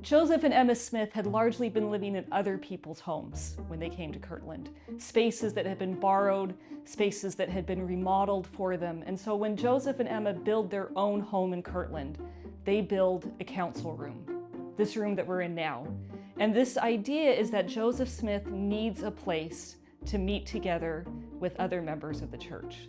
Joseph and Emma Smith had largely been living in other people's homes when they came to Kirtland. Spaces that had been borrowed, spaces that had been remodeled for them. And so when Joseph and Emma build their own home in Kirtland, they build a council room, this room that we're in now. And this idea is that Joseph Smith needs a place to meet together with other members of the church,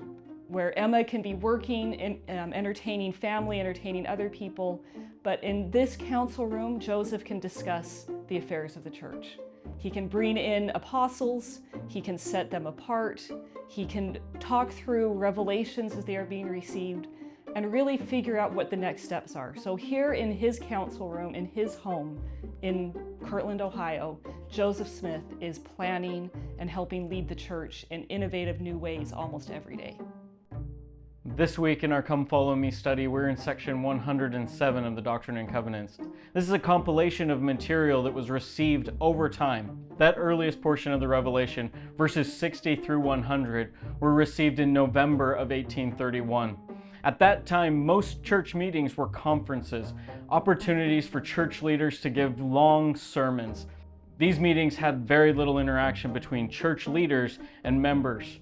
where Emma can be working and entertaining family, entertaining other people. But in this council room, Joseph can discuss the affairs of the church. He can bring in apostles, he can set them apart, he can talk through revelations as they are being received, and really figure out what the next steps are. So here in his council room, in his home in Kirtland, Ohio, Joseph Smith is planning and helping lead the church in innovative new ways almost every day. This week in our Come Follow Me study, we're in section 107 of the Doctrine and Covenants. This is a compilation of material that was received over time. That earliest portion of the Revelation, verses 60 through 100, were received in November of 1831. At that time, most church meetings were conferences, opportunities for church leaders to give long sermons. These meetings had very little interaction between church leaders and members.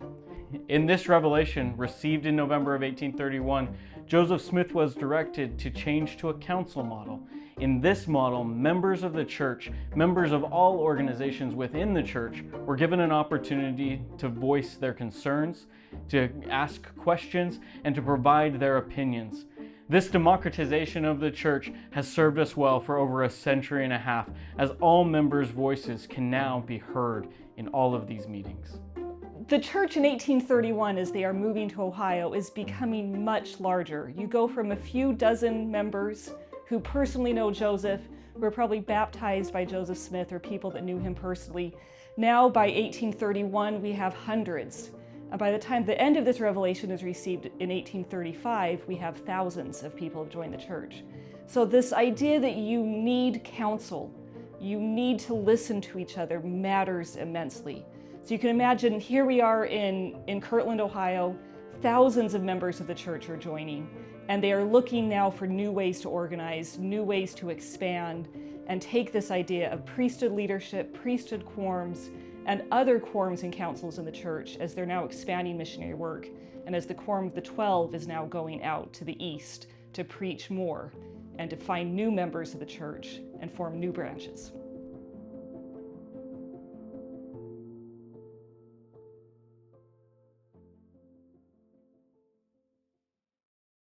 In this revelation, received in November of 1831, Joseph Smith was directed to change to a council model. In this model, members of the church, members of all organizations within the church, were given an opportunity to voice their concerns, to ask questions, and to provide their opinions. This democratization of the church has served us well for over a century and a half, as all members' voices can now be heard in all of these meetings. The church in 1831, as they are moving to Ohio, is becoming much larger. You go from a few dozen members who personally know Joseph, who were probably baptized by Joseph Smith or people that knew him personally. Now, by 1831, we have hundreds. And by the time the end of this revelation is received in 1835, we have thousands of people have joined the church. So this idea that you need counsel, you need to listen to each other, matters immensely. So you can imagine, here we are in Kirtland, Ohio, thousands of members of the church are joining, and they are looking now for new ways to organize, new ways to expand, and take this idea of priesthood leadership, priesthood quorums, and other quorums and councils in the church as they're now expanding missionary work, and as the Quorum of the 12 is now going out to the east to preach more and to find new members of the church and form new branches.